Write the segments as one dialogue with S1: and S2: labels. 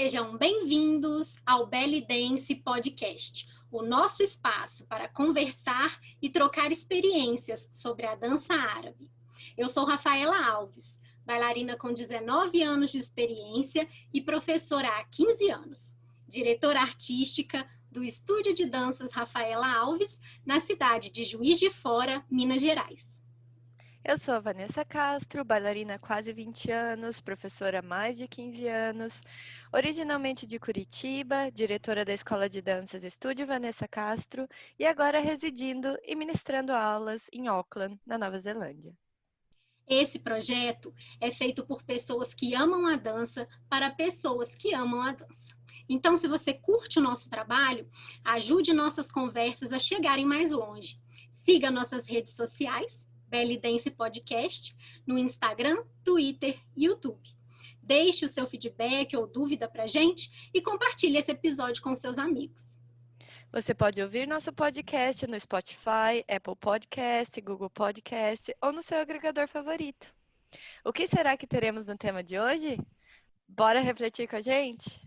S1: Sejam bem-vindos ao Belly Dance Podcast, o nosso espaço para conversar e trocar experiências sobre a dança árabe. Eu sou Rafaela Alves, bailarina com 19 anos de experiência e professora há 15 anos, diretora artística do Estúdio de Danças Rafaela Alves, na cidade de Juiz de Fora, Minas Gerais.
S2: Eu sou a Vanessa Castro, bailarina há quase 20 anos, professora há mais de 15 anos, originalmente de Curitiba, diretora da Escola de Danças Estúdio Vanessa Castro e agora residindo e ministrando aulas em Auckland, na Nova Zelândia.
S1: Esse projeto é feito por pessoas que amam a dança para pessoas que amam a dança. Então, se você curte o nosso trabalho, ajude nossas conversas a chegarem mais longe. Siga nossas redes sociais, Belly Dance Podcast, no Instagram, Twitter e YouTube. Deixe o seu feedback ou dúvida para a gente e compartilhe esse episódio com seus amigos.
S2: Você pode ouvir nosso podcast no Spotify, Apple Podcast, Google Podcast ou no seu agregador favorito. O que será que teremos no tema de hoje? Bora refletir com a gente?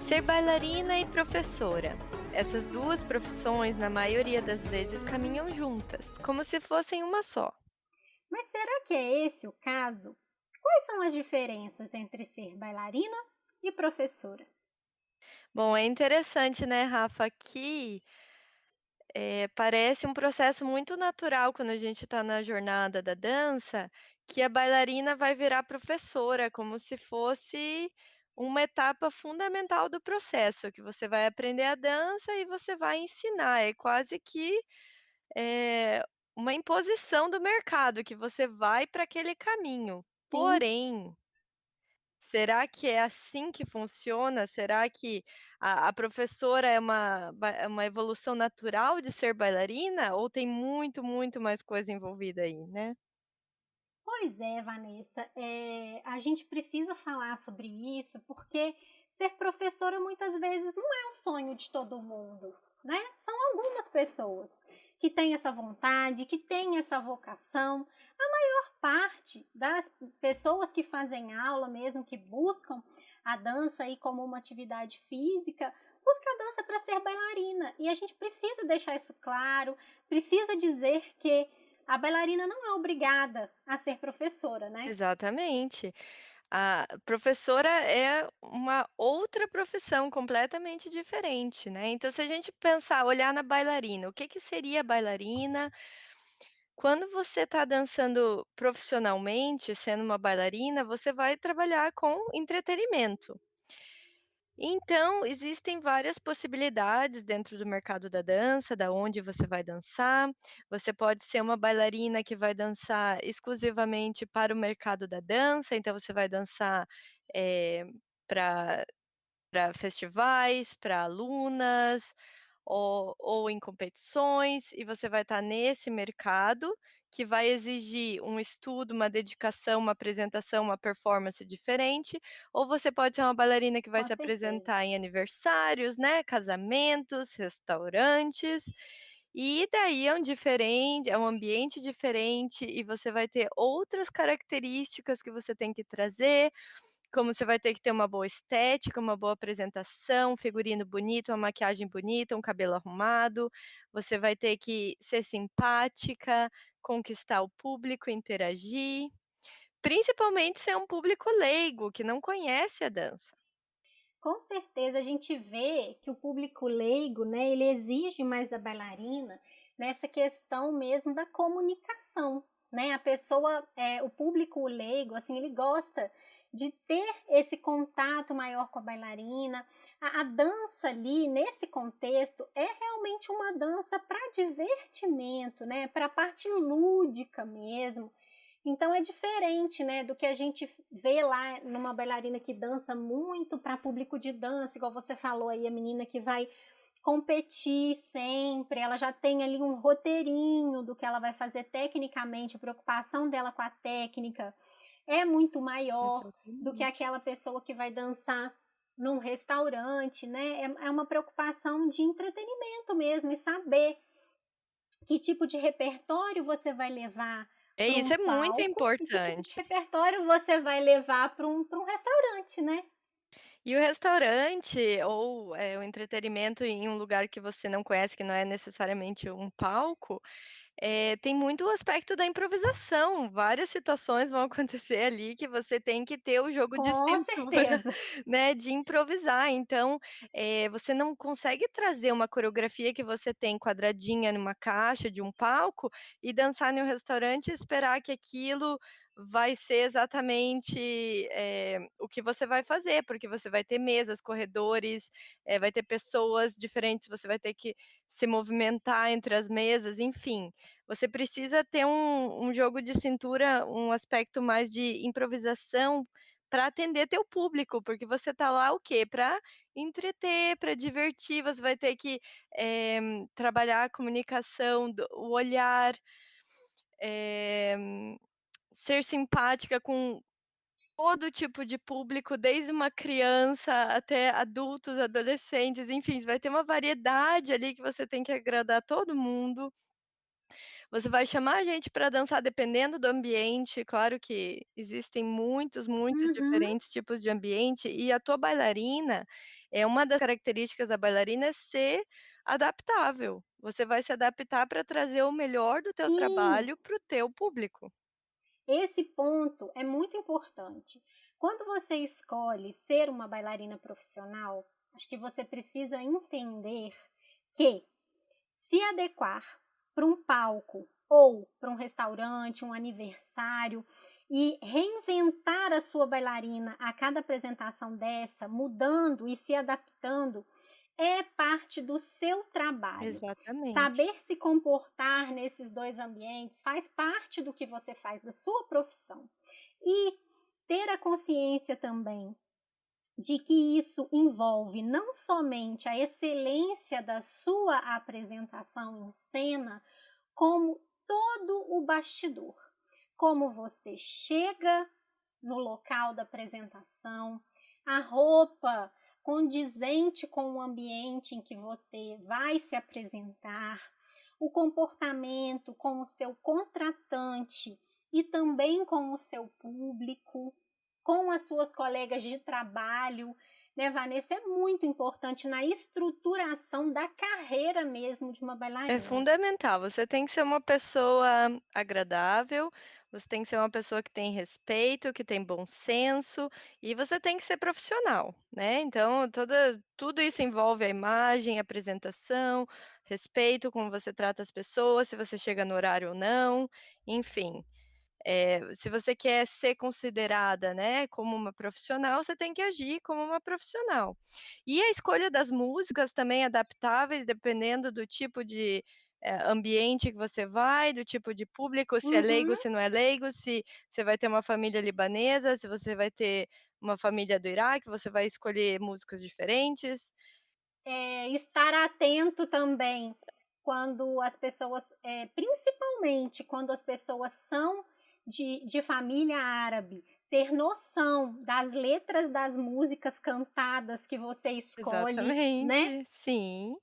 S2: Ser bailarina e professora. Essas duas profissões, na maioria das vezes, caminham juntas, como se fossem uma só.
S1: Mas será que é esse o caso? Quais são as diferenças entre ser bailarina e professora?
S2: Bom, é interessante, né, Rafa, que parece um processo muito natural quando a gente está na jornada da dança, que a bailarina vai virar professora, como se fosse uma etapa fundamental do processo, que você vai aprender a dança e você vai ensinar. É quase que eh, uma imposição do mercado, que você vai para aquele caminho.
S1: Sim,
S2: Porém, será que é assim que funciona? Será que a professora é uma evolução natural de ser bailarina ou tem muito, muito mais coisa envolvida aí, né?
S1: pois é, Vanessa. A gente precisa falar sobre isso porque ser professora muitas vezes não é um sonho de todo mundo, né? São algumas pessoas que têm essa vontade, que têm essa vocação. A maior parte das pessoas que fazem aula mesmo, que buscam a dança aí como uma atividade física, busca a dança para ser bailarina. E a gente precisa deixar isso claro, precisa dizer que a bailarina não é obrigada a ser professora, né?
S2: Exatamente. A professora é uma outra profissão completamente diferente, né? Então, se a gente pensar, olhar na bailarina, o que que seria a bailarina? Quando você está dançando profissionalmente, sendo uma bailarina, você vai trabalhar com entretenimento. Então, existem várias possibilidades dentro do mercado da dança, da onde você vai dançar. Você pode ser uma bailarina que vai dançar exclusivamente para o mercado da dança, então você vai dançar para festivais, para alunas, ou em competições, e você vai estar nesse mercado, que vai exigir um estudo, uma dedicação, uma apresentação, uma performance diferente, ou você pode ser uma bailarina que vai
S1: Com
S2: se
S1: certeza.
S2: apresentar em aniversários, né, casamentos, restaurantes, e daí é um ambiente diferente e você vai ter outras características que você tem que trazer, como você vai ter que ter uma boa estética, uma boa apresentação, um figurino bonito, uma maquiagem bonita, um cabelo arrumado. Você vai ter que ser simpática, conquistar o público, interagir, principalmente ser um público leigo, que não conhece a dança.
S1: Com certeza a gente vê que o público leigo, né, ele exige mais da bailarina nessa questão mesmo da comunicação, né? A pessoa, o público leigo, assim, ele gosta de ter esse contato maior com a bailarina. A dança ali, nesse contexto, é realmente uma dança para divertimento, né? Para a parte lúdica mesmo. Então é diferente, né, do que a gente vê lá numa bailarina que dança muito para público de dança, igual você falou aí, a menina que vai competir sempre, ela já tem ali um roteirinho do que ela vai fazer tecnicamente, a preocupação dela com a técnica é muito maior do que
S2: Exatamente.
S1: aquela pessoa que vai dançar num restaurante, né? É uma preocupação de entretenimento mesmo, e saber que tipo de repertório você vai levar
S2: É
S1: para um
S2: isso, é muito
S1: palco e que tipo de
S2: importante.
S1: repertório você vai levar para um restaurante, né?
S2: E o restaurante ou, o entretenimento em um lugar que você não conhece, que não é necessariamente um palco, tem muito o aspecto da improvisação. Várias situações vão acontecer ali que você tem que ter o jogo de
S1: Com
S2: cintura,
S1: certeza.
S2: né, de improvisar. Então, você não consegue trazer uma coreografia que você tem quadradinha numa caixa de um palco e dançar em um restaurante e esperar que aquilo vai ser exatamente, o que você vai fazer, porque você vai ter mesas, corredores, vai ter pessoas diferentes, você vai ter que se movimentar entre as mesas, enfim. Você precisa ter um jogo de cintura, um aspecto mais de improvisação para atender teu público, porque você tá lá o quê? Para entreter, para divertir, você vai ter que, trabalhar a comunicação o olhar, eh, ser simpática com todo tipo de público, desde uma criança até adultos, adolescentes, enfim, vai ter uma variedade ali que você tem que agradar todo mundo. Você vai chamar a gente para dançar dependendo do ambiente, claro que existem muitos
S1: Uhum.
S2: diferentes tipos de ambiente, e a tua bailarina, uma das características da bailarina é ser adaptável. Você vai se adaptar para trazer o melhor do teu
S1: Sim,
S2: trabalho para o teu público.
S1: esse ponto é muito importante. Quando você escolhe ser uma bailarina profissional, acho que você precisa entender que se adequar para um palco ou para um restaurante, um aniversário, e reinventar a sua bailarina a cada apresentação dessa, mudando e se adaptando, é parte do seu trabalho.
S2: Exatamente.
S1: Saber se comportar nesses dois ambientes faz parte do que você faz, da sua profissão. E ter a consciência também de que isso envolve não somente a excelência da sua apresentação em cena, como todo o bastidor. Como você chega no local da apresentação, a roupa condizente com o ambiente em que você vai se apresentar, o comportamento com o seu contratante e também com o seu público, com as suas colegas de trabalho, né, Vanessa? É muito importante na estruturação da carreira mesmo de uma
S2: É
S1: bailarina.
S2: fundamental, você tem que ser uma pessoa agradável, você tem que ser uma pessoa que tem respeito, que tem bom senso, e você tem que ser profissional, né. Então tudo isso envolve a imagem, a apresentação, respeito, como você trata as pessoas, se você chega no horário ou não, enfim. Se você quer ser considerada, né, como uma profissional, você tem que agir como uma profissional. E a escolha das músicas também adaptáveis, dependendo do tipo de, ambiente que você vai, do tipo de público, se é leigo,
S1: Uhum.
S2: se não é leigo, se você vai ter uma família libanesa, se você vai ter uma família do Iraque, você vai escolher músicas diferentes.
S1: Estar atento também quando as pessoas, principalmente quando as pessoas são de família árabe, ter noção das letras das músicas cantadas que você escolhe, né?
S2: Exatamente, sim.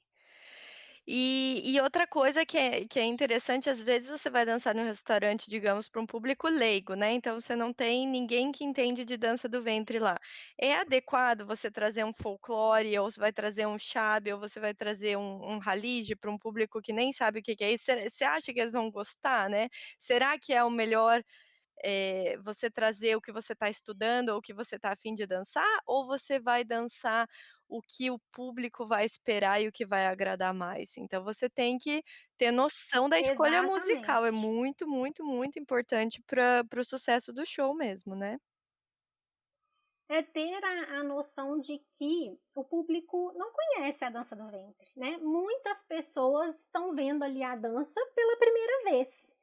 S2: E outra coisa que é interessante, às vezes você vai dançar num restaurante, digamos, para um público leigo, né, então você não tem ninguém que entende de dança do ventre lá. É adequado você trazer um folclore, ou você vai trazer um shabe, ou você vai trazer um halije para um público que nem sabe o que que é isso, você acha que eles vão gostar, né? Será que é o melhor você trazer o que você está estudando ou o que você está a fim de dançar, ou você vai dançar o que o público vai esperar e o que vai agradar mais? Então você tem que ter noção da escolha musical, é
S1: Exatamente.
S2: muito, muito, muito importante para o sucesso do show mesmo, né.
S1: É ter a noção de que o público não conhece a dança do ventre, né? Muitas pessoas estão vendo ali a dança pela primeira vez.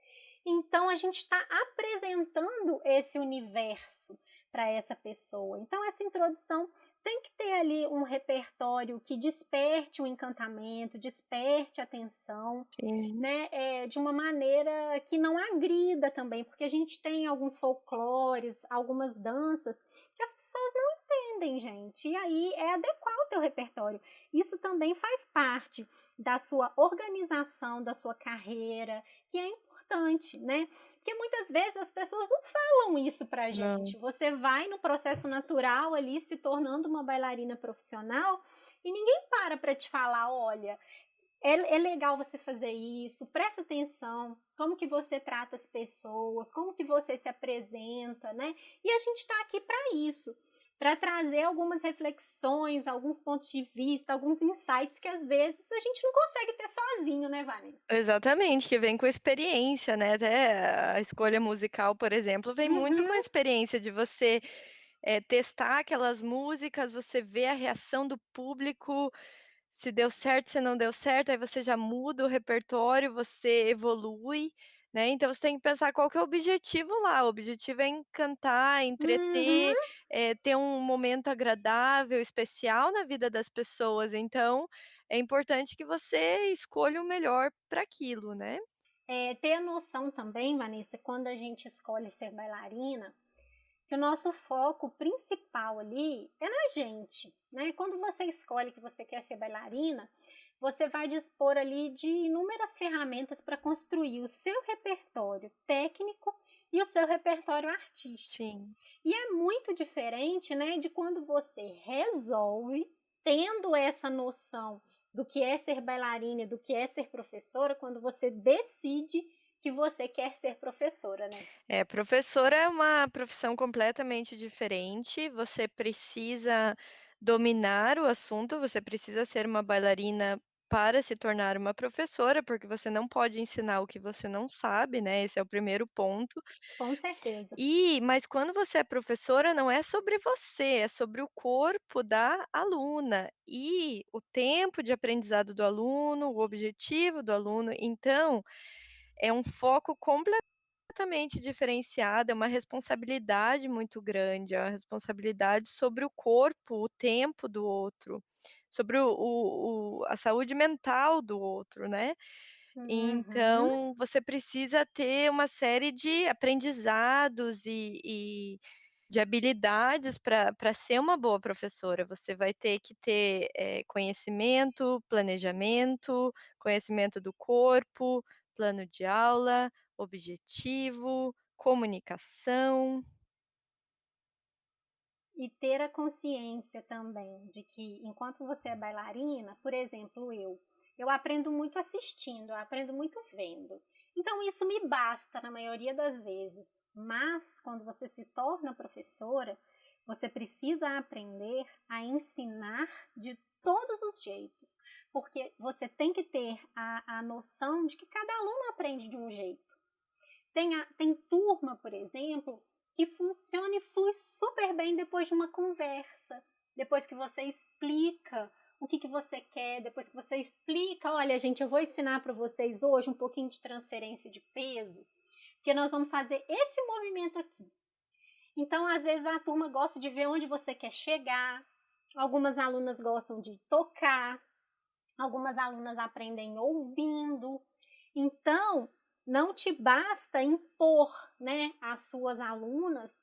S1: Então a gente está apresentando esse universo, para essa pessoa. Então, essa introdução tem que ter ali um repertório que desperte o encantamento, desperte a atenção,
S2: Sim,
S1: né, de uma maneira que não agrida também, porque a gente tem alguns folclores, algumas danças que as pessoas não entendem, gente. E aí é adequar o teu repertório. Isso também faz parte da sua organização, da sua carreira, que é importante, né? Porque muitas vezes as pessoas não falam isso pra
S2: não.
S1: gente. Você vai no processo natural ali se tornando uma bailarina profissional e ninguém para te falar, olha, é legal você fazer isso, presta atenção, como que você trata as pessoas, como que você se apresenta, né? E a gente está aqui para isso, para trazer algumas reflexões, alguns pontos de vista, alguns insights que às vezes a gente não consegue ter sozinho, né, Vanessa?
S2: Exatamente, que vem com experiência, né, até a escolha musical, por exemplo, vem muito
S1: Uhum,
S2: com a experiência de você, testar aquelas músicas, você vê a reação do público, se deu certo, se não deu certo, aí você já muda o repertório, você evolui, né, então você tem que pensar qual que é o objetivo lá, o objetivo é encantar, entreter,
S1: uhum.
S2: ter um momento agradável, especial na vida das pessoas, então é importante que você escolha o melhor para aquilo, né.
S1: Ter a noção também, Vanessa, quando a gente escolhe ser bailarina, que o nosso foco principal ali é na gente, né? Quando você escolhe que você quer ser bailarina, você vai dispor ali de inúmeras ferramentas para construir o seu repertório técnico e o seu repertório artístico.
S2: Sim.
S1: E é muito diferente, né, de quando você resolve, tendo essa noção do que é ser bailarina e do que é ser professora, quando você decide que você quer ser professora, né?
S2: É, professora é uma profissão completamente diferente, você precisa dominar o assunto, você precisa ser uma bailarina para se tornar uma professora, porque você não pode ensinar o que você não sabe, né, esse é o primeiro ponto.
S1: Com certeza.
S2: Mas quando você é professora, não é sobre você, é sobre o corpo da aluna e o tempo de aprendizado do aluno, o objetivo do aluno, então, é um foco completamente diferenciado, é uma responsabilidade muito grande, é uma responsabilidade sobre o corpo, o tempo do outro, sobre a saúde mental do outro, né.
S1: Uhum.
S2: Então, você precisa ter uma série de aprendizados e de habilidades para ser uma boa professora. Você vai ter que ter, conhecimento, planejamento, conhecimento do corpo, plano de aula, objetivo, comunicação.
S1: E ter a consciência também de que enquanto você é bailarina, por exemplo, eu aprendo muito assistindo, eu aprendo muito vendo. Então isso me basta na maioria das vezes. Mas quando você se torna professora, você precisa aprender a ensinar de todos os jeitos, porque você tem que ter a noção de que cada aluno aprende de um jeito. Tem turma, por exemplo, que funciona e flui super bem depois de uma conversa, depois que você explica o que você quer, depois que você explica, olha, gente, eu vou ensinar para vocês hoje um pouquinho de transferência de peso, porque nós vamos fazer esse movimento aqui. Então, às vezes, a turma gosta de ver onde você quer chegar, algumas alunas gostam de tocar, algumas alunas aprendem ouvindo. Então, não te basta impor, né, às suas alunas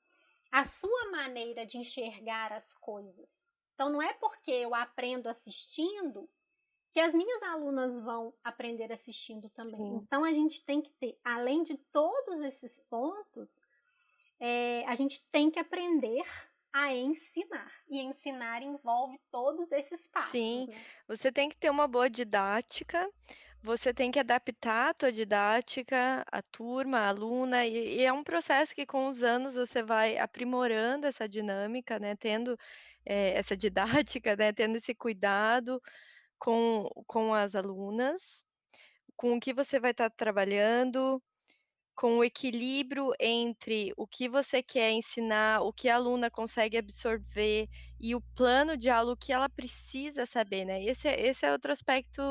S1: a sua maneira de enxergar as coisas. Então, não é porque eu aprendo assistindo que as minhas alunas vão aprender assistindo também.
S2: Sim.
S1: Então, a gente tem que ter, além de todos esses pontos, a gente tem que aprender a ensinar. E ensinar envolve todos esses passos,
S2: Sim,
S1: né?
S2: você tem que ter uma boa didática, você tem que adaptar a tua didática, a turma, a aluna, e é um processo que com os anos você vai aprimorando essa dinâmica, né, tendo, essa didática, né, tendo esse cuidado com as alunas, com o que você vai estar trabalhando, com o equilíbrio entre o que você quer ensinar, o que a aluna consegue absorver e o plano de aula, o que ela precisa saber, né. Esse é outro aspecto,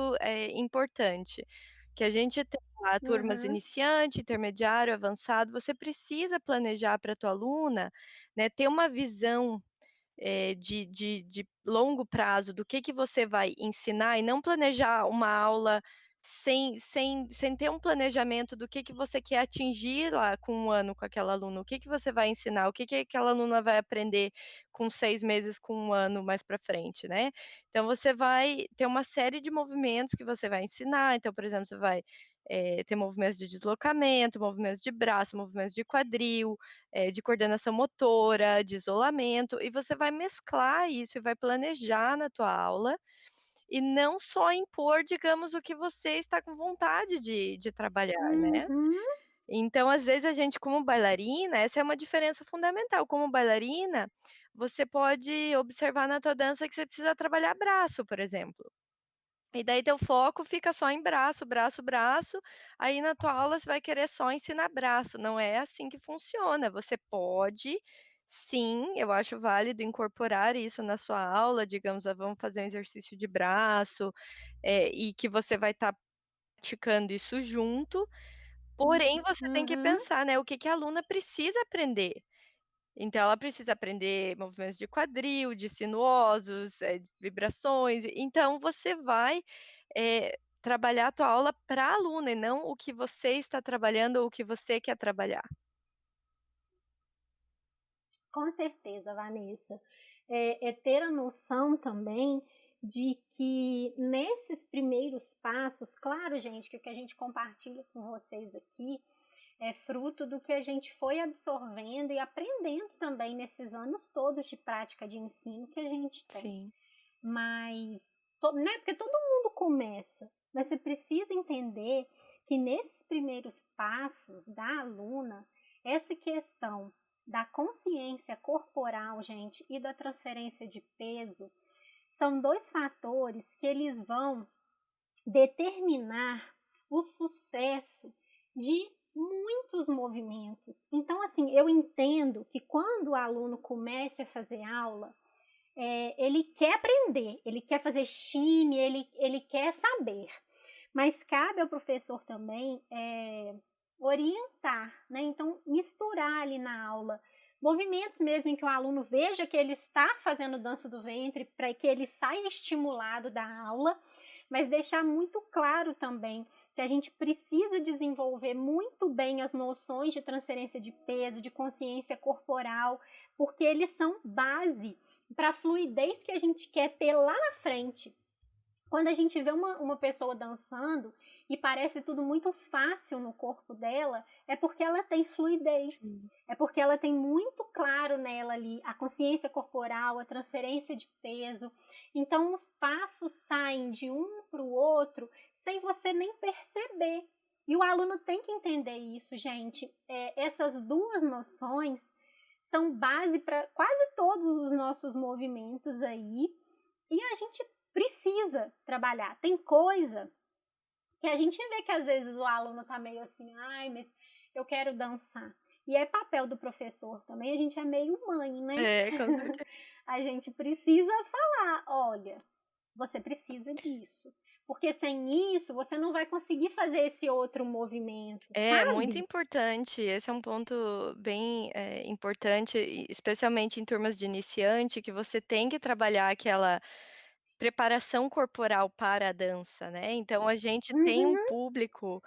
S2: importante, que a gente tem lá turmas
S1: Uhum.
S2: iniciante, intermediário, avançado, você precisa planejar para a tua aluna né, ter uma visão de longo prazo do que você vai ensinar e não planejar uma aula sem ter um planejamento do que você quer atingir lá com 1 ano com aquela aluna, o que você vai ensinar, o que aquela aluna vai aprender com 6 meses, com 1 ano mais para frente, né. Então você vai ter uma série de movimentos que você vai ensinar, então, por exemplo, você vai, ter movimentos de deslocamento, movimentos de braço, movimentos de quadril, de coordenação motora, de isolamento, e você vai mesclar isso e vai planejar na tua aula, e não só impor, digamos, o que você está com vontade de trabalhar, né.
S1: Uhum.
S2: Então, às vezes, a gente como bailarina, essa é uma diferença fundamental, como bailarina, você pode observar na tua dança que você precisa trabalhar braço, por exemplo. E daí teu foco fica só em braço, braço, braço, aí na tua aula você vai querer só ensinar braço, não é assim que funciona. Você pode sim, eu acho válido incorporar isso na sua aula, digamos, vamos fazer um exercício de braço, e que você vai estar praticando isso junto, porém você tem que
S1: Uhum.
S2: pensar, né, o que que a aluna precisa aprender. Então ela precisa aprender movimentos de quadril, de sinuosos, vibrações, então você vai, trabalhar a tua aula pra aluna e não o que você está trabalhando ou o que você quer trabalhar.
S1: Com certeza, Vanessa. É ter a noção também de que nesses primeiros passos, claro, gente, que o que a gente compartilha com vocês aqui é fruto do que a gente foi absorvendo e aprendendo também nesses anos todos de prática de ensino que a gente tem.
S2: Sim,
S1: Mas, né, porque todo mundo começa, mas você precisa entender que nesses primeiros passos da aluna, essa questão da consciência corporal, gente, e da transferência de peso, são dois fatores que eles vão determinar o sucesso de muitos movimentos. Então, assim, eu entendo que quando o aluno começa a fazer aula, ele quer aprender, ele quer fazer time, ele quer saber. Mas cabe ao professor também orientar, né? Então, misturar ali na aula movimentos mesmo em que o aluno veja que ele está fazendo dança do ventre para que ele saia estimulado da aula, mas deixar muito claro também que a gente precisa desenvolver muito bem as noções de transferência de peso, de consciência corporal, porque eles são base para a fluidez que a gente quer ter lá na frente. Quando a gente vê uma pessoa dançando e parece tudo muito fácil no corpo dela, é porque ela tem fluidez,
S2: sim.
S1: é porque ela tem muito claro nela ali a consciência corporal, a transferência de peso. Então, os passos saem de um para o outro sem você nem perceber. E o aluno tem que entender isso, gente. Essas duas noções são base para quase todos os nossos movimentos aí. E a gente precisa trabalhar. Tem coisa que a gente vê que às vezes o aluno tá meio assim, ai, mas eu quero dançar. E é papel do professor também, a gente é meio mãe, né?
S2: É, com certeza.
S1: A gente precisa falar, olha, você precisa disso. Porque sem isso, você não vai conseguir fazer esse outro movimento,
S2: É, muito
S1: sabe?
S2: importante, esse é um ponto bem, importante, especialmente em turmas de iniciante, que você tem que trabalhar aquela preparação corporal para a dança, né, então a gente tem um
S1: Uhum,
S2: público,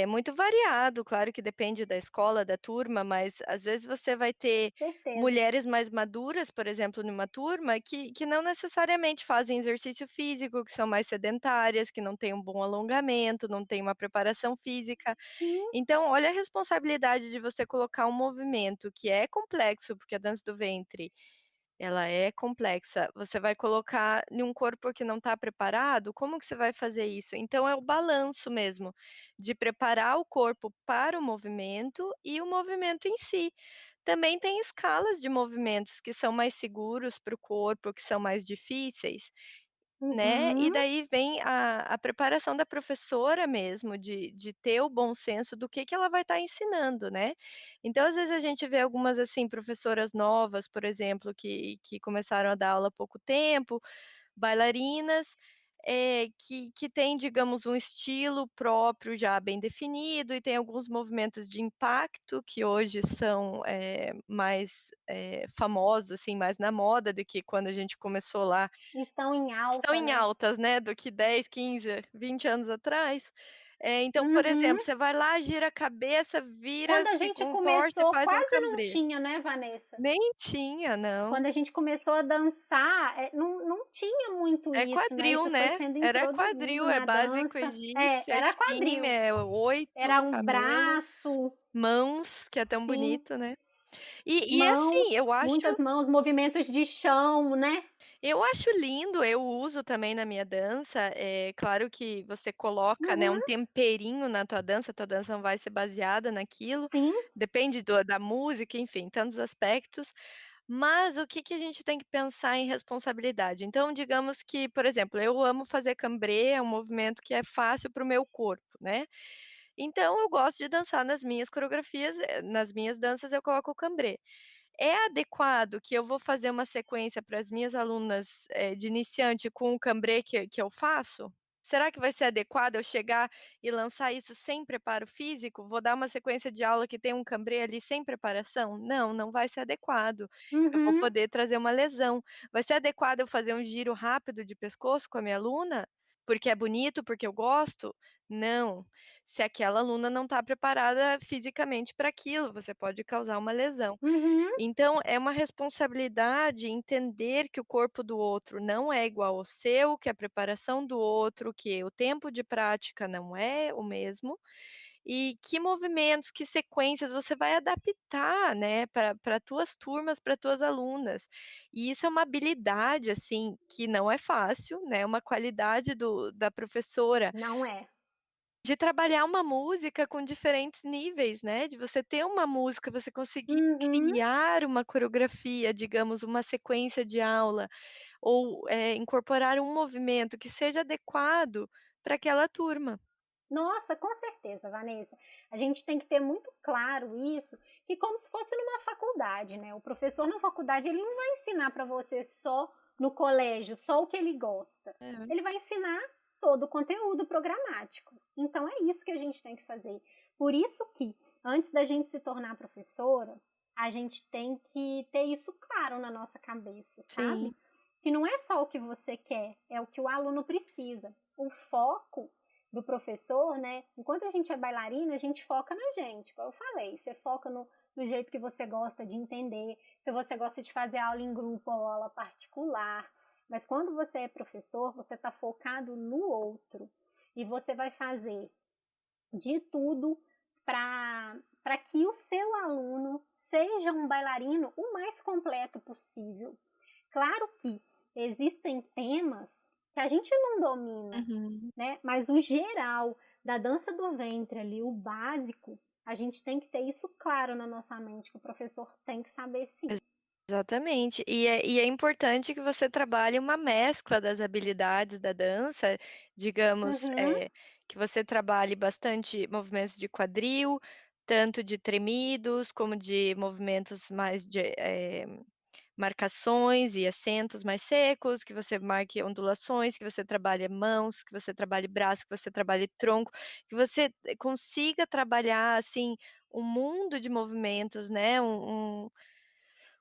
S2: muito variado, claro que depende da escola, da turma, mas às vezes você vai ter
S1: certeza.
S2: mulheres mais maduras, por exemplo, numa turma, que não necessariamente fazem exercício físico, que são mais sedentárias, que não têm um bom alongamento, não têm uma preparação física.
S1: Sim,
S2: Então olha a responsabilidade de você colocar um movimento que é complexo, porque a dança do ventre ela é complexa. Você vai colocar em um corpo que não está preparado, como que você vai fazer isso? Então é o balanço mesmo, de preparar o corpo para o movimento e o movimento em si. Também tem escalas de movimentos que são mais seguros para o corpo, que são mais difíceis, né, e
S1: uhum,
S2: daí vem a preparação da professora mesmo, de ter o bom senso do que ela vai estar ensinando, né. Então, às vezes, a gente vê algumas, assim, professoras novas, por exemplo, que começaram a dar aula há pouco tempo, bailarinas, que tem, digamos, um estilo próprio já bem definido e tem alguns movimentos de impacto que hoje são, mais, famosos, assim, mais na moda do que quando a gente começou lá,
S1: Estão em
S2: estão
S1: alta,
S2: em
S1: né?
S2: altas, né, do que 10, 15, 20 anos atrás. Então, por
S1: Uhum.
S2: exemplo, você vai lá, gira a cabeça, vira,
S1: Quando a
S2: se
S1: gente
S2: contorce e
S1: começou,
S2: faz um
S1: quase não
S2: cambrê.
S1: tinha, né, Vanessa?
S2: Nem tinha, não.
S1: Quando a gente começou a dançar, não tinha muito
S2: É
S1: isso, né,
S2: quadril,
S1: isso foi
S2: né.
S1: sendo
S2: Era
S1: introduzido
S2: quadril, é
S1: na
S2: básico
S1: dança.
S2: egípcio, é
S1: Era
S2: time,
S1: quadril.
S2: é 8,
S1: Era um
S2: cabelo,
S1: braço,
S2: mãos, que é tão
S1: sim,
S2: bonito, né. E assim,
S1: mãos, muitas mãos, movimentos de chão, né.
S2: eu acho lindo, eu uso também na minha dança, claro que você coloca, né, um
S1: Uhum,
S2: temperinho na tua dança não vai ser baseada naquilo,
S1: sim,
S2: depende do da música, enfim, tantos aspectos, mas o que que a gente tem que pensar em responsabilidade? Então, digamos que, por exemplo, eu amo fazer cambrê, é um movimento que é fácil para o meu corpo, né. Então eu gosto de dançar nas minhas coreografias, nas minhas danças eu coloco o cambrê. É adequado que eu vou fazer uma sequência para as minhas alunas, de iniciante com o cambré que eu faço? Será que vai ser adequado eu chegar e lançar isso sem preparo físico? Vou dar uma sequência de aula que tem um cambré ali sem preparação? Não, não vai ser adequado. Eu vou
S1: uhum,
S2: poder trazer uma lesão. Vai ser adequado eu fazer um giro rápido de pescoço com a minha aluna? Porque é bonito, porque eu gosto? Não. Se aquela aluna não está preparada fisicamente para aquilo, você pode causar uma lesão.
S1: uhum.
S2: Então, é uma responsabilidade entender que o corpo do outro não é igual ao seu, que a preparação do outro, que o tempo de prática não é o mesmo, e que movimentos, que sequências você vai adaptar, né, para tuas turmas, para tuas alunas. E isso é uma habilidade, assim, que não é fácil, né, uma qualidade da professora
S1: Não é.
S2: de trabalhar uma música com diferentes níveis, né, de você ter uma música, você conseguir
S1: Uhum.
S2: criar uma coreografia, digamos, uma sequência de aula, ou, incorporar um movimento que seja adequado para aquela turma.
S1: Nossa, com certeza, Vanessa. A gente tem que ter muito claro isso, que como se fosse numa faculdade, né? O professor na faculdade, ele não vai ensinar para você só no colégio, só o que ele gosta.
S2: É,
S1: Ele vai ensinar todo o conteúdo programático. Então é isso que a gente tem que fazer. Por isso que antes da gente se tornar professora, a gente tem que ter isso claro na nossa cabeça,
S2: sim,
S1: sabe? Que não é só o que você quer, é o que o aluno precisa. O foco do professor, né? Enquanto a gente é bailarina, a gente foca na gente, como eu falei. Você foca no jeito que você gosta de entender, se você gosta de fazer aula em grupo ou aula particular. Mas quando você é professor, você está focado no outro. E você vai fazer de tudo para que o seu aluno seja um bailarino o mais completo possível. Claro que existem temas que a gente não domina,
S2: uhum.
S1: né? Mas o geral da dança do ventre ali, o básico, a gente tem que ter isso claro na nossa mente, que o professor tem que saber sim.
S2: Exatamente. E é importante que você trabalhe uma mescla das habilidades da dança, digamos,
S1: Uhum,
S2: que você trabalhe bastante movimentos de quadril, tanto de tremidos, como de movimentos mais de, marcações e acentos mais secos, que você marque ondulações, que você trabalhe mãos, que você trabalhe braço, que você trabalhe tronco, que você consiga trabalhar, assim, um mundo de movimentos, né,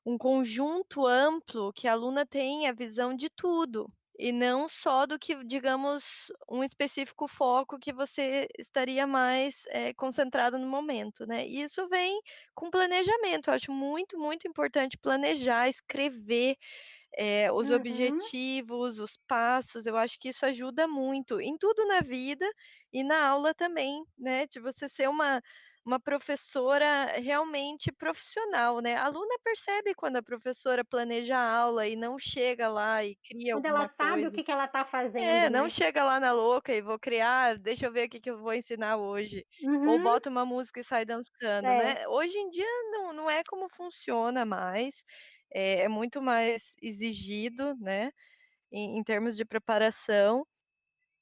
S2: um conjunto amplo que a aluna tenha visão de tudo, e não só do que, digamos, um específico foco que você estaria mais, concentrada no momento, né. E isso vem com planejamento, eu acho muito, muito importante planejar, escrever, os
S1: uhum.
S2: objetivos, os passos, eu acho que isso ajuda muito em tudo na vida e na aula também, né, de você ser uma professora realmente profissional, né. A aluna percebe quando a professora planeja a aula e não chega lá e cria
S1: Quando ela
S2: alguma
S1: sabe o
S2: coisa.
S1: que, que ela está
S2: É,
S1: fazendo,
S2: não
S1: né?
S2: chega lá na louca e vou criar, deixa eu ver o que que eu vou ensinar hoje, ou
S1: Uhum,
S2: bota uma música e sai dançando,
S1: é.
S2: né. Hoje em dia não é como funciona mais, é muito mais exigido, né, em termos de preparação,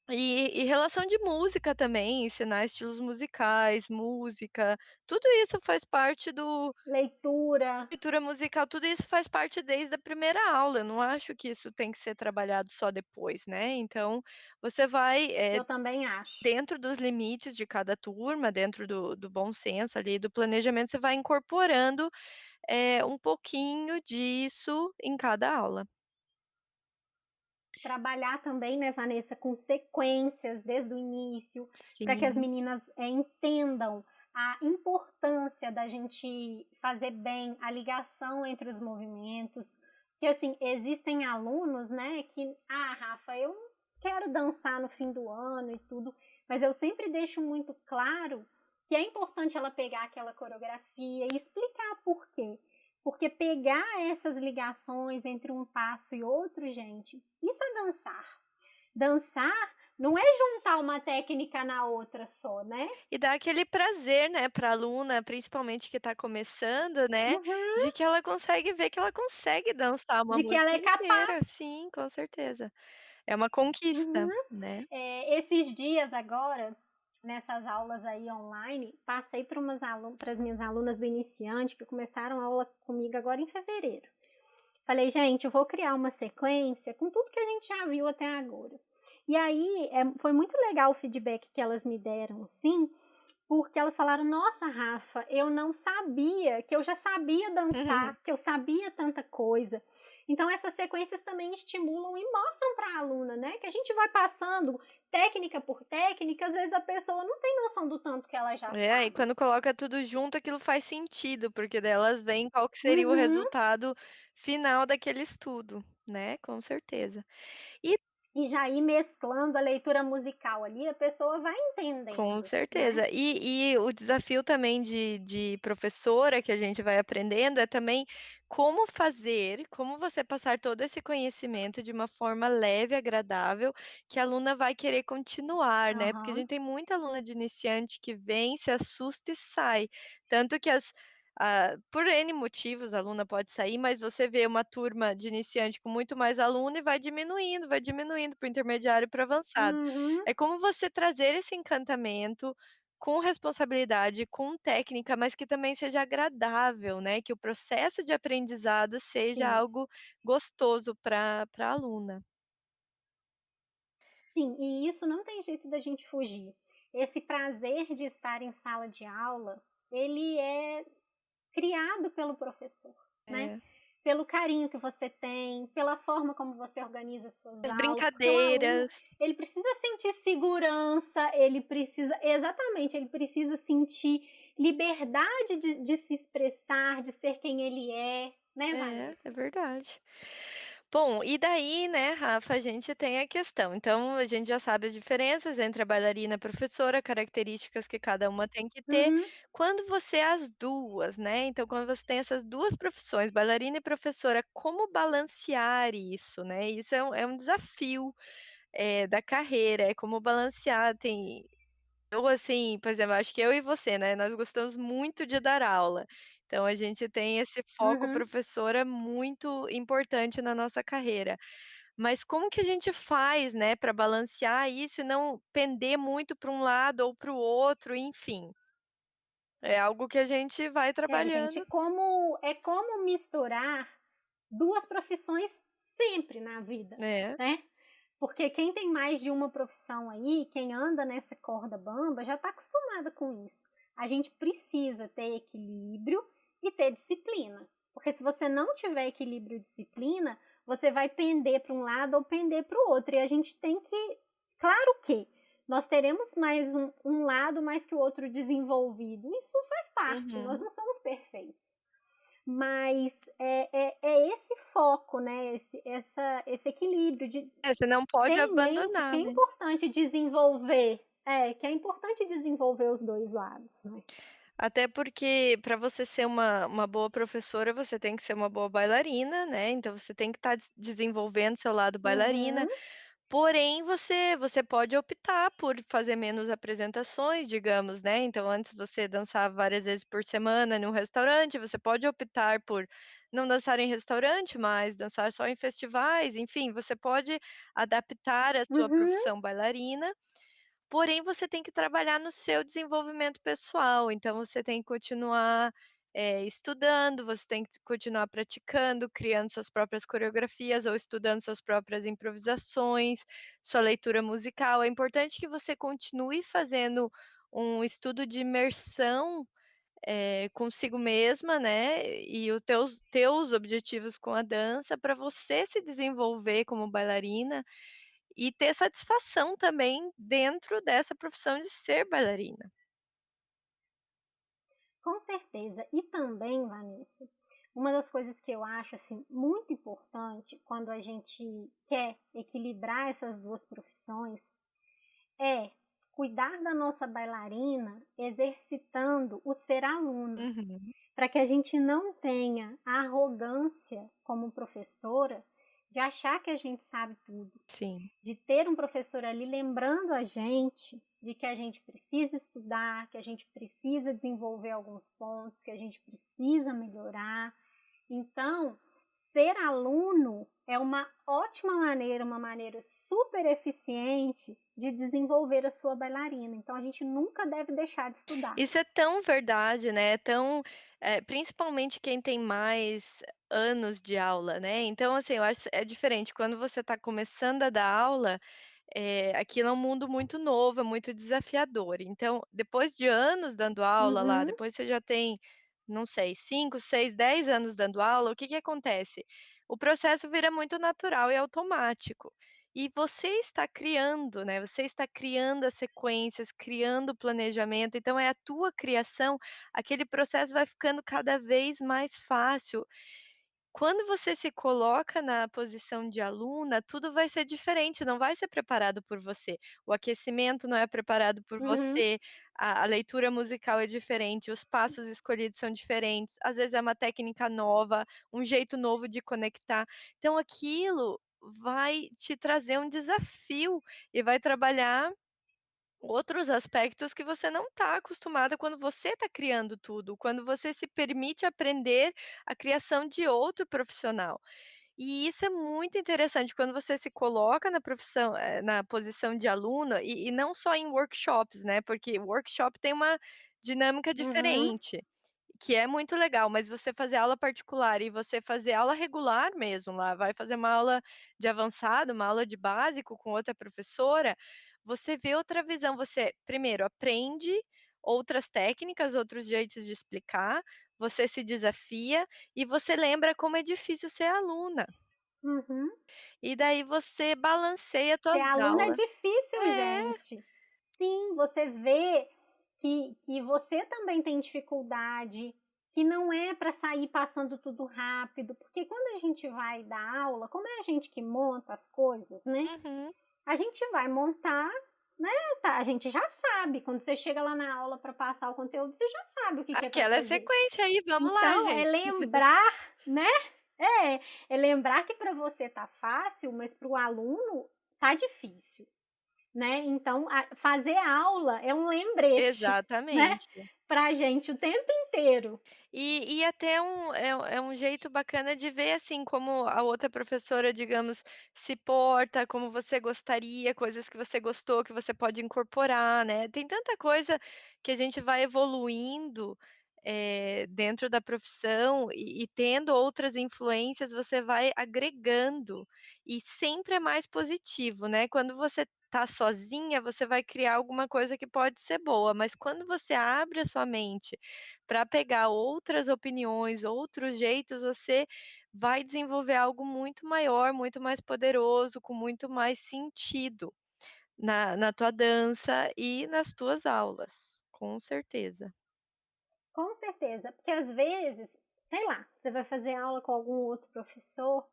S2: E relação de música também, ensinar estilos musicais, música, tudo isso faz parte do
S1: Leitura,
S2: leitura musical, tudo isso faz parte desde a primeira aula, eu não acho que isso tem que ser trabalhado só depois, né. Então, você vai,
S1: eu também acho.
S2: dentro dos limites de cada turma, dentro do bom senso ali, do planejamento, você vai incorporando, um pouquinho disso em cada aula.
S1: Trabalhar também, né, Vanessa, com sequências desde o início, para que as
S2: Sim.
S1: meninas entendam a importância da gente fazer bem a ligação entre os movimentos. Que assim, existem alunos, né, que, Rafa, eu não quero dançar no fim do ano e tudo, mas eu sempre deixo muito claro que é importante ela pegar aquela coreografia e explicar por quê. Porque pegar essas ligações entre um passo e outro, gente, isso é dançar. Dançar não é juntar uma técnica na outra só, né?
S2: E dá aquele prazer, né, para a aluna, principalmente que está começando, né,
S1: Uhum.
S2: de que ela consegue ver que ela consegue dançar uma
S1: De que ela
S2: música
S1: é
S2: inteira.
S1: capaz.
S2: Sim, com certeza. É uma conquista,
S1: Uhum.
S2: né.
S1: Esses dias agora, nessas aulas aí online, passei para as minhas alunas do iniciante que começaram a aula comigo agora em fevereiro. Falei, gente, eu vou criar uma sequência com tudo que a gente já viu até agora. E aí, foi muito legal o feedback que elas me deram, assim, porque elas falaram: "Nossa, Rafa, eu não sabia que eu já sabia dançar, que eu sabia tanta coisa". Então essas sequências também estimulam e mostram para a aluna, né, que a gente vai passando técnica por técnica, às vezes a pessoa não tem noção do tanto que ela já
S2: É, e
S1: sabe.
S2: quando coloca tudo junto, aquilo faz sentido, porque daí elas veem qual que seria o
S1: Uhum.
S2: resultado final daquele estudo, né, com certeza. E
S1: E já ir mesclando a leitura musical ali, a pessoa vai
S2: com
S1: entendendo, né.
S2: certeza. E o desafio também de professora que a gente vai aprendendo é também como você passar todo esse conhecimento de uma forma leve, agradável, que a aluna vai querer continuar, né, porque a
S1: Aham.
S2: gente tem muita aluna de iniciante que vem, se assusta e sai. Tanto que por N motivos a aluna pode sair, mas você vê uma turma de iniciante com muito mais aluno e vai diminuindo para o intermediário e para o avançado.
S1: Uhum.
S2: É como você trazer esse encantamento com responsabilidade, com técnica, mas que também seja agradável, né, que o processo de aprendizado seja
S1: Sim.
S2: algo gostoso para a aluna.
S1: Sim, e isso não tem jeito da gente fugir. Esse prazer de estar em sala de aula, ele é criado pelo professor, né?
S2: É.
S1: Pelo carinho que você tem, pela forma como você organiza suas
S2: As
S1: aulas, porque o aluno,
S2: brincadeiras.
S1: ele precisa sentir segurança, ele precisa, exatamente, ele precisa sentir liberdade de se expressar, de ser quem ele é, né,
S2: É
S1: Vanessa?
S2: verdade. Bom, e daí, né, Rafa, a gente tem a questão. Então, a gente já sabe as diferenças entre a bailarina e a professora, características que cada uma tem que ter.
S1: Uhum,
S2: Quando você é as duas, né? Então, quando você tem essas duas profissões, bailarina e professora, como balancear isso, né? Isso é um desafio, da carreira, é como balancear. Eu, assim, por exemplo, acho que eu e você, né, nós gostamos muito de dar aula. Então a gente tem esse foco
S1: uhum.
S2: professora muito importante na nossa carreira. Mas como que a gente faz, né, para balancear isso e não pender muito para um lado ou para o outro, enfim. É algo que a gente vai
S1: Gente,
S2: trabalhando.
S1: como misturar 2 profissões sempre na vida,
S2: É.
S1: né. Porque quem tem mais de uma profissão aí, quem anda nessa corda bamba, já está acostumada com isso. A gente precisa ter equilíbrio e ter disciplina, porque se você não tiver equilíbrio e disciplina, você vai pender para um lado ou pender para o outro, e a gente tem que, claro que nós teremos mais um lado mais que o outro desenvolvido, isso faz parte, nós
S2: Uhum.
S1: não somos perfeitos. Mas é esse foco, né? Esse equilíbrio de
S2: É, você não
S1: ter
S2: pode
S1: em mente
S2: abandonar, né.
S1: que é importante desenvolver os 2 lados, né.
S2: Até porque para você ser uma boa professora, você tem que ser uma boa bailarina, né, então você tem que estar desenvolvendo seu lado bailarina,
S1: Uhum,
S2: porém você pode optar por fazer menos apresentações, digamos, né, então antes você dançava várias vezes por semana num restaurante, você pode optar por não dançar em restaurante, mas dançar só em festivais, enfim, você pode adaptar a sua
S1: Uhum.
S2: profissão bailarina, porém você tem que trabalhar no seu desenvolvimento pessoal, então você tem que continuar, estudando, você tem que continuar praticando, criando suas próprias coreografias ou estudando suas próprias improvisações, sua leitura musical. É importante que você continue fazendo um estudo de imersão, consigo mesma, né, e os teus objetivos com a dança para você se desenvolver como bailarina e ter satisfação também dentro dessa profissão de ser bailarina.
S1: Com certeza. E também, Vanessa, uma das coisas que eu acho assim muito importante quando a gente quer equilibrar essas duas profissões é cuidar da nossa bailarina exercitando o ser aluna,
S2: Uhum.
S1: para que a gente não tenha a arrogância como professora de achar que a gente sabe tudo,
S2: Sim.
S1: de ter um professor ali lembrando a gente de que a gente precisa estudar, que a gente precisa desenvolver alguns pontos, que a gente precisa melhorar. Então, ser aluno é uma ótima maneira, uma maneira super eficiente de desenvolver a sua bailarina. Então, a gente nunca deve deixar de estudar.
S2: Isso é tão verdade, né, é tão principalmente quem tem mais anos de aula, né, então, assim, eu acho é diferente quando você está começando a dar aula. Aquilo é um mundo muito novo, é muito desafiador. Então, depois de anos dando aula lá,
S1: Uhum,
S2: depois você já tem, não sei, 5, 6, 10 anos dando aula, o que que acontece? O processo vira muito natural e automático. E você está criando, né, você está criando as sequências, criando o planejamento, então é a tua criação, aquele processo vai ficando cada vez mais fácil. Quando você se coloca na posição de aluna, tudo vai ser diferente, não vai ser preparado por você. O aquecimento não é preparado por
S1: uhum,
S2: você, a leitura musical é diferente, os passos escolhidos são diferentes, às vezes é uma técnica nova, um jeito novo de conectar. Então aquilo vai te trazer um desafio e vai trabalhar outros aspectos que você não está acostumada quando você está criando tudo, quando você se permite aprender a criação de outro profissional. E isso é muito interessante quando você se coloca na profissão, na posição de aluna e não só em workshops, né, porque workshop tem uma dinâmica
S1: uhum,
S2: diferente, que é muito legal, mas você fazer aula particular e você fazer aula regular mesmo lá, vai fazer uma aula de avançado, uma aula de básico com outra professora, você vê outra visão, você primeiro aprende outras técnicas, outros jeitos de explicar, você se desafia e você lembra como é difícil ser aluna.
S1: uhum.
S2: E daí você balanceia
S1: Ser
S2: tuas
S1: aluno é
S2: aulas.
S1: difícil,
S2: É,
S1: gente. Sim, você vê que você também tem dificuldade, que não é para sair passando tudo rápido, porque quando a gente vai dar aula, como é a gente que monta as coisas, né?
S2: uhum.
S1: A gente vai montar, né? Tá, a gente já sabe. Quando você chega lá na aula para passar o conteúdo, você já sabe o que é para
S2: Aquela
S1: fazer.
S2: sequência aí, vamos lá
S1: Então, é
S2: gente.
S1: lembrar, né? É, é lembrar que para você tá fácil, mas para o aluno tá difícil, né? Então, fazer aula é um lembrete, né?
S2: Exatamente.
S1: Pra gente o tempo inteiro.
S2: E até um jeito bacana de ver, assim, como a outra professora, digamos, se porta, como você gostaria, coisas que você gostou, que você pode incorporar, né. Tem tanta coisa que a gente vai evoluindo, dentro da profissão e tendo outras influências, você vai agregando, e sempre é mais positivo, né. Quando você tá sozinha, você vai criar alguma coisa que pode ser boa, mas quando você abre a sua mente para pegar outras opiniões, outros jeitos, você vai desenvolver algo muito maior, muito mais poderoso, com muito mais sentido na tua dança e nas tuas aulas, com certeza.
S1: Com certeza, porque às vezes, sei lá, você vai fazer aula com algum outro professor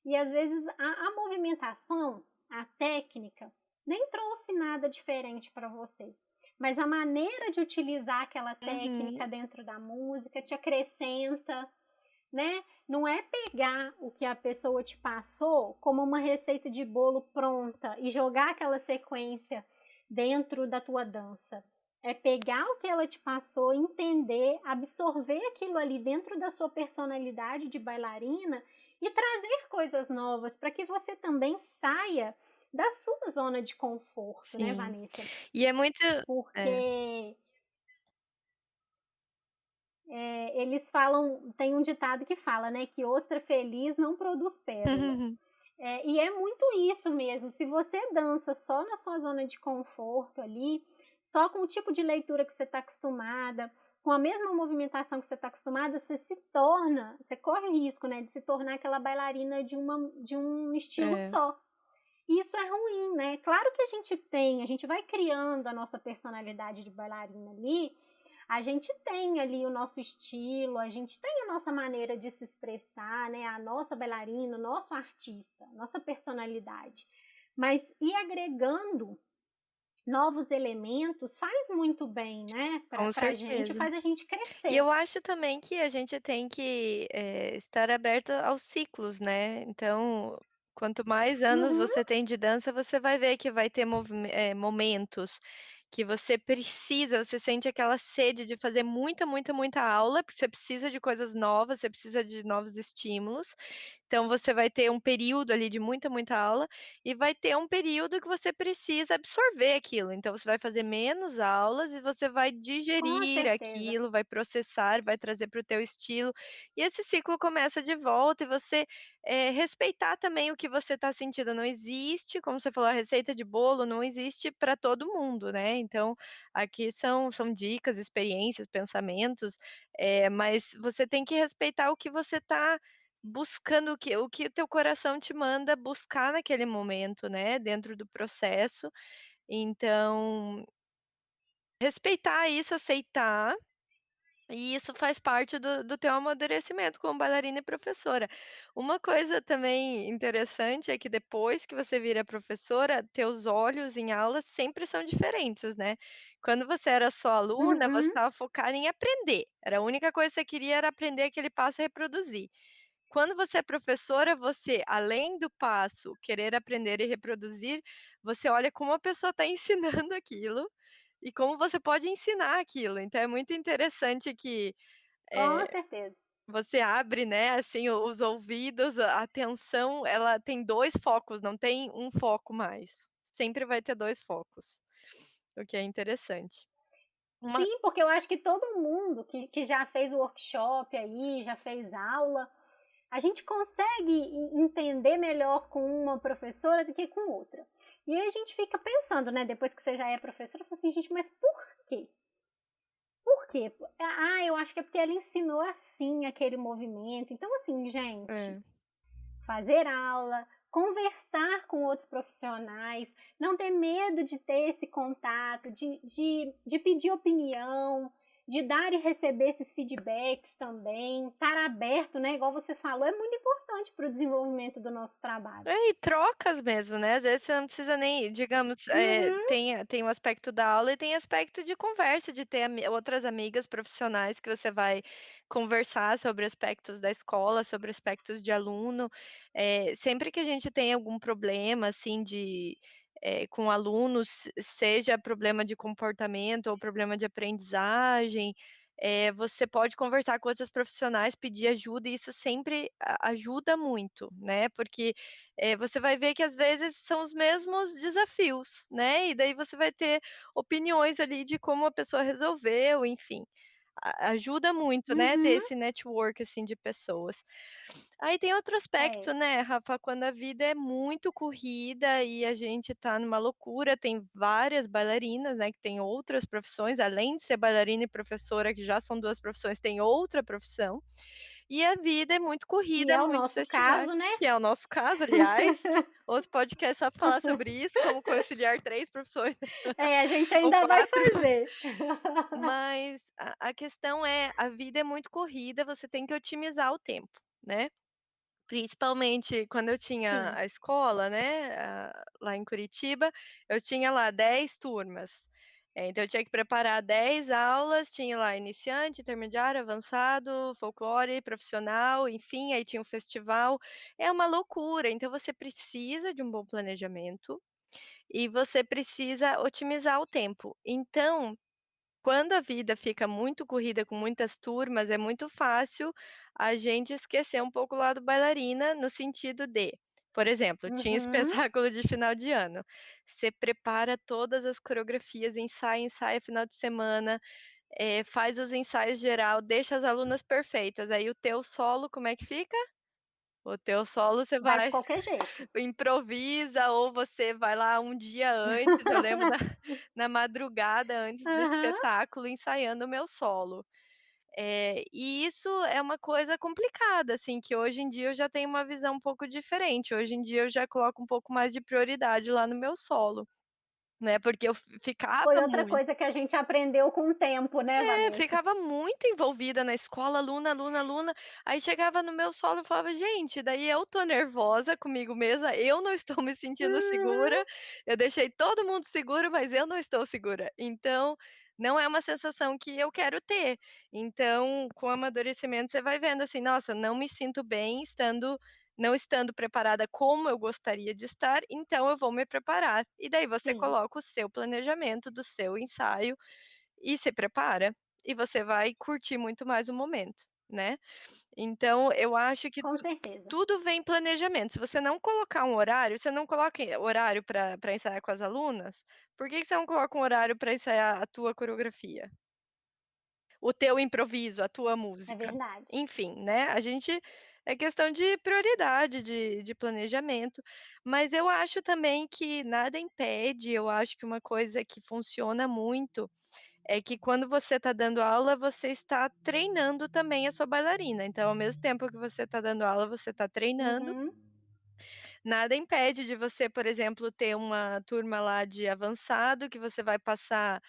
S1: e às vezes a movimentação, a técnica, nem trouxe nada diferente para você. Mas a maneira de utilizar aquela
S2: Uhum.
S1: técnica dentro da música te acrescenta, né? Não é pegar o que a pessoa te passou como uma receita de bolo pronta e jogar aquela sequência dentro da tua dança. É pegar o que ela te passou, entender, absorver aquilo ali dentro da sua personalidade de bailarina e trazer coisas novas para que você também saia da sua zona de conforto, né,
S2: Sim.
S1: Vanessa?
S2: E é muito é.
S1: Porque eles falam, tem um ditado que fala, né, que ostra feliz não produz pérola. E é muito isso mesmo. Se você dança só na sua zona de conforto ali, só com o tipo de leitura que você está acostumada, com a mesma movimentação que você está acostumada, você corre o risco, né, de se tornar aquela bailarina de um estilo
S2: É,
S1: só. E isso é ruim, né? Claro que a gente vai criando a nossa personalidade de bailarina ali, a gente tem ali o nosso estilo, a gente tem a nossa maneira de se expressar, né? A nossa bailarina, o nosso artista, nossa personalidade. Mas ir agregando novos elementos faz muito bem, né?
S2: com
S1: Pra gente,
S2: certeza.
S1: faz a gente
S2: E
S1: crescer.
S2: eu acho também que a gente tem que, estar aberto aos ciclos, né. Então, quanto mais anos
S1: Uhum,
S2: você tem de dança, você vai ver que vai ter momentos que você sente aquela sede de fazer muita, muita, muita aula, porque você precisa de coisas novas, você precisa de novos estímulos. Então você vai ter um período ali de muita, muita aula, e vai ter um período que você precisa absorver aquilo. Então você vai fazer menos aulas e você vai
S1: com
S2: digerir
S1: certeza.
S2: aquilo, vai processar, vai trazer para o teu estilo, e esse ciclo começa de volta e você, respeitar também o que você está sentindo. Não existe, como você falou, a receita de bolo não existe para todo mundo, né. Então, aqui são dicas, experiências, pensamentos, mas você tem que respeitar o que você está buscando, o que teu coração te manda buscar naquele momento, né, dentro do processo. Então, respeitar isso, aceitar, e isso faz parte do teu amadurecimento como bailarina e professora. Uma coisa também interessante é que depois que você vira professora, teus olhos em aula sempre são diferentes, né. Quando você era só aluna, você
S1: Uhum.
S2: estava focada em aprender, era a única coisa que você queria era aprender aquele passo e reproduzir. Quando você é professora, você, além do passo, querer aprender e reproduzir, você olha como a pessoa está ensinando aquilo e como você pode ensinar aquilo. Então é muito interessante que,
S1: Com
S2: eh,
S1: certeza.
S2: você abre, né, assim, os ouvidos, a atenção, ela tem 2 focos, não tem um foco mais. Sempre vai ter 2 focos, o que é interessante. Uma
S1: Sim, porque eu acho que todo mundo que já fez o workshop aí, já fez aula, a gente consegue entender melhor com uma professora do que com outra. E aí a gente fica pensando, né, depois que você já é professora, fala assim, gente, mas por quê? Por quê? Ah, eu acho que é porque ela ensinou assim aquele movimento. Então, assim, gente,
S2: é.
S1: fazer aula, conversar com outros profissionais, não ter medo de ter esse contato, de pedir opinião, de dar e receber esses feedbacks também, estar aberto, né? Igual você falou, é muito importante para o desenvolvimento do nosso trabalho.
S2: É, e trocas mesmo, né, às vezes você não precisa nem, digamos,
S1: Uhum,
S2: tem o aspecto da aula e tem aspecto de conversa, de ter outras amigas profissionais que você vai conversar sobre aspectos da escola, sobre aspectos de aluno. Sempre que a gente tem algum problema, assim, com alunos, seja problema de comportamento ou problema de aprendizagem, você pode conversar com outros profissionais, pedir ajuda, e isso sempre ajuda muito, né, porque você vai ver que às vezes são os mesmos desafios, né, e daí você vai ter opiniões ali de como a pessoa resolveu, enfim. Ajuda muito, né, ter
S1: uhum,
S2: esse network, assim, de pessoas. Aí tem outro
S1: é.
S2: aspecto, né, Rafa, quando a vida é muito corrida e a gente tá numa loucura, tem várias bailarinas, né, que tem outras profissões, além de ser bailarina e professora, que já são 2 profissões, tem outra profissão, e a vida é muito
S1: Que
S2: corrida,
S1: é o
S2: muitos
S1: nosso
S2: festivais,
S1: caso, né?
S2: que é o nosso caso, aliás. Outro podcast só pra falar sobre isso, como conciliar 3 profissões
S1: É, a gente
S2: ou
S1: ainda vai
S2: 4.
S1: fazer.
S2: Mas a questão é, a vida é muito corrida, você tem que otimizar o tempo, né. Principalmente quando eu tinha
S1: Sim.
S2: a escola, né, lá em Curitiba, eu tinha lá 10 turmas. Então eu tinha que preparar 10 aulas, tinha lá iniciante, intermediário, avançado, folclore, profissional, enfim, aí tinha um festival. É uma loucura, então você precisa de um bom planejamento e você precisa otimizar o tempo. Então quando a vida fica muito corrida com muitas turmas, é muito fácil a gente esquecer um pouco o lado bailarina, no sentido de, por exemplo, tinha
S1: Uhum.
S2: espetáculo de final de ano, você prepara todas as coreografias, ensaia, ensaia final de semana, faz os ensaios geral, deixa as alunas perfeitas, aí o teu solo como é que fica? O teu solo você
S1: Vai de
S2: vai
S1: qualquer jeito.
S2: improvisa ou você vai lá um dia antes, eu lembro da na madrugada antes do
S1: Aham.
S2: espetáculo ensaiando o meu solo. E isso é uma coisa complicada, assim, que hoje em dia eu já tenho uma visão um pouco diferente, hoje em dia eu já coloco um pouco mais de prioridade lá no meu solo, né, porque eu
S1: Foi
S2: ficava
S1: outra
S2: muito.
S1: coisa que a gente aprendeu com o tempo, né, Vanessa?
S2: Ficava muito envolvida na escola, aluna, aluna, aluna, aí chegava no meu solo, eu falava: "Gente, daí eu tô nervosa comigo mesma, eu não estou me sentindo
S1: Uhum.
S2: segura, eu deixei todo mundo seguro, mas eu não estou segura". Então, não é uma sensação que eu quero ter. Então, com o amadurecimento, você vai vendo assim: "Nossa, não me sinto bem não estando preparada como eu gostaria de estar, então eu vou me preparar". E daí você
S1: Sim,
S2: coloca o seu planejamento do seu ensaio e se prepara, e você vai curtir muito mais o momento, né. Então eu acho que
S1: com certeza.
S2: tudo vem em planejamento, se você não colocar um horário, você não coloca horário para ensaiar com as alunas, por que que você não coloca um horário para ensaiar a tua coreografia? O teu improviso, a tua
S1: É
S2: música?
S1: verdade.
S2: Enfim, né, a gente é questão de prioridade, de planejamento, mas eu acho também que nada impede, eu acho que uma coisa que funciona muito é que quando você está dando aula, você está treinando também a sua bailarina, então ao mesmo tempo que você está dando aula, você está treinando.
S1: Uhum.
S2: Nada impede de você, por exemplo, ter uma turma lá de avançado, que você vai passar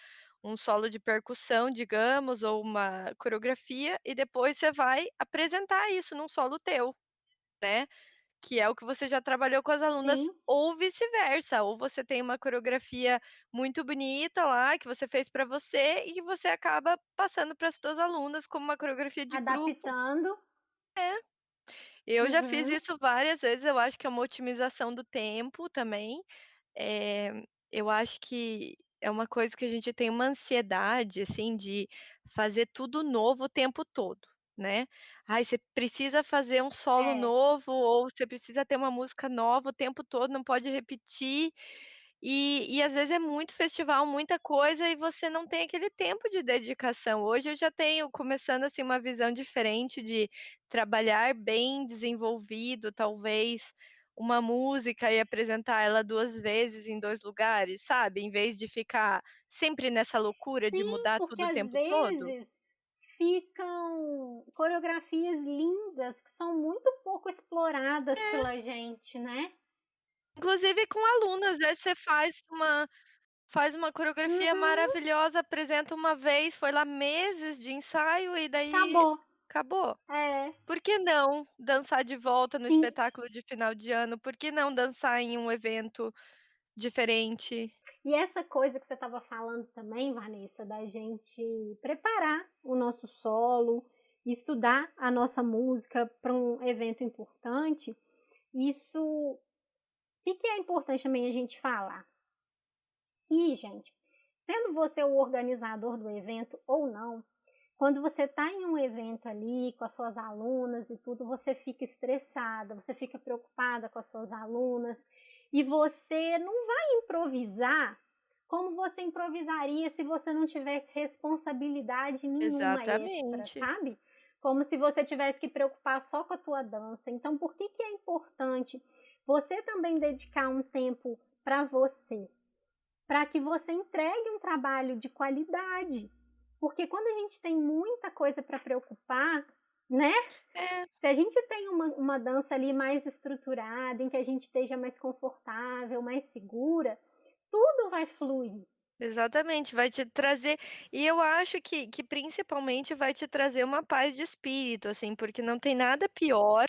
S2: um solo de percussão, digamos, ou uma coreografia, e depois você vai apresentar isso num solo teu, né, que é o que você já trabalhou com as alunas,
S1: Sim,
S2: ou vice-versa, ou você tem uma coreografia muito bonita lá, que você fez para você e que você acaba passando para as suas alunas como uma coreografia de grupo.
S1: adaptando.
S2: É, eu já fiz
S1: Uhum.
S2: isso várias vezes, eu acho que é uma otimização do tempo também, eu acho que é uma coisa que a gente tem uma ansiedade, assim, de fazer tudo novo o tempo todo, né. Ai, você precisa fazer um solo
S1: É.
S2: novo ou você precisa ter uma música nova o tempo todo, não pode repetir. E às vezes é muito festival, muita coisa e você não tem aquele tempo de dedicação. Hoje eu já tenho começando, assim, uma visão diferente de trabalhar bem desenvolvido, talvez, uma música e apresentar ela 2 vezes em 2 lugares, sabe, em vez de ficar sempre nessa loucura de
S1: Sim,
S2: mudar
S1: porque
S2: tudo o
S1: às
S2: tempo todo.
S1: vezes ficam coreografias lindas que são muito pouco exploradas pela gente, né.
S2: Inclusive com alunos, às vezes você faz uma coreografia
S1: Uhum.
S2: maravilhosa, apresenta uma vez, foi lá meses de ensaio e daí
S1: Acabou.
S2: acabou.
S1: É.
S2: Por que não dançar de volta no
S1: Sim.
S2: espetáculo de final de ano? Por que não dançar em um evento diferente?
S1: E essa coisa que você estava falando também, Vanessa, da gente preparar o nosso solo, estudar a nossa música para um evento importante, isso, o que é importante também a gente falar? Que, gente, sendo você o organizador do evento ou não, quando você está em um evento ali com as suas alunas e tudo, você fica estressada, você fica preocupada com as suas alunas e você não vai improvisar como você improvisaria se você não tivesse responsabilidade nenhuma extra,
S2: Exatamente.
S1: sabe? Como se você tivesse que preocupar só com a tua dança. Então, por que é importante você também dedicar um tempo para você? Para que você entregue um trabalho de qualidade. Porque quando a gente tem muita coisa para preocupar, né?
S2: É,
S1: Se a gente tem uma dança ali mais estruturada, em que a gente esteja mais confortável, mais segura, tudo vai fluir.
S2: exatamente, vai te trazer e eu acho que principalmente vai te trazer uma paz de espírito, assim, porque não tem nada pior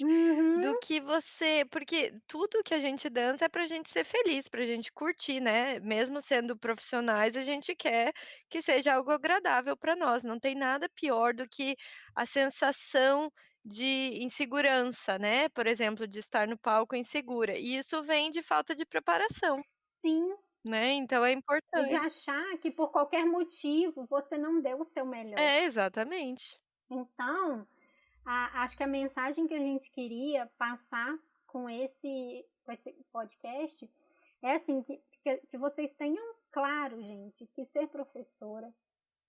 S2: do
S1: Uhum,
S2: que você porque tudo que a gente dança é pra gente ser feliz, pra gente curtir, né, mesmo sendo profissionais, a gente quer que seja algo agradável pra nós, não tem nada pior do que a sensação de insegurança, né, por exemplo, de estar no palco insegura, e isso vem de falta de preparação.
S1: sim.
S2: né, então é
S1: E de
S2: importante.
S1: achar que por qualquer motivo você não deu o seu melhor.
S2: É, exatamente.
S1: Então, acho que a mensagem que a gente queria passar com esse podcast é assim, que vocês tenham claro, gente, que ser professora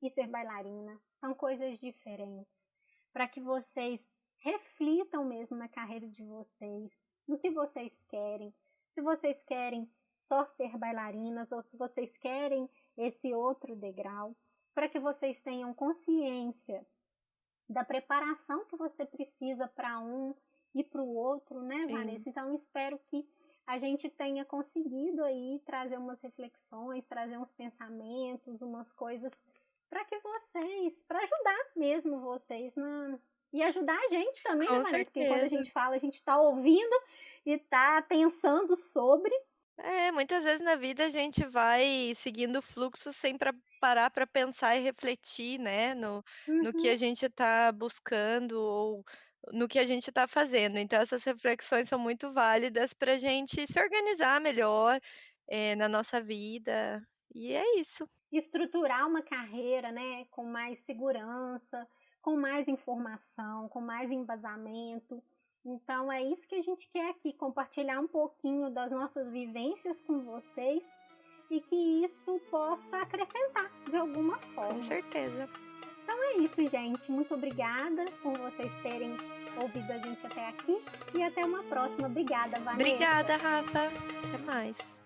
S1: e ser bailarina são coisas diferentes. Para que vocês reflitam mesmo na carreira de vocês, no que vocês querem. Se vocês querem só ser bailarinas ou se vocês querem esse outro degrau, para que vocês tenham consciência da preparação que você precisa para um e para o outro, né,
S2: Sim,
S1: Vanessa? Então, espero que a gente tenha conseguido aí trazer umas reflexões, trazer uns pensamentos, umas coisas para que vocês, para ajudar mesmo vocês e ajudar a gente também, né,
S2: com
S1: Vanessa? Porque quando a
S2: certeza.
S1: gente fala, a gente está ouvindo e está pensando sobre.
S2: É, muitas vezes na vida a gente vai seguindo o fluxo sem parar para pensar e refletir, né, no que
S1: Uhum.
S2: a gente está buscando ou no que a gente está fazendo. Então essas reflexões são muito válidas para a gente se organizar melhor, na nossa vida, e é isso.
S1: Estruturar uma carreira, né, com mais segurança, com mais informação, com mais embasamento. Então é isso que a gente quer aqui, compartilhar um pouquinho das nossas vivências com vocês e que isso possa acrescentar de alguma
S2: Com
S1: forma.
S2: certeza.
S1: Então é isso, gente. Muito obrigada por vocês terem ouvido a gente até aqui e até uma próxima. Obrigada,
S2: Obrigada,
S1: Vanessa.
S2: Rafa. Até mais.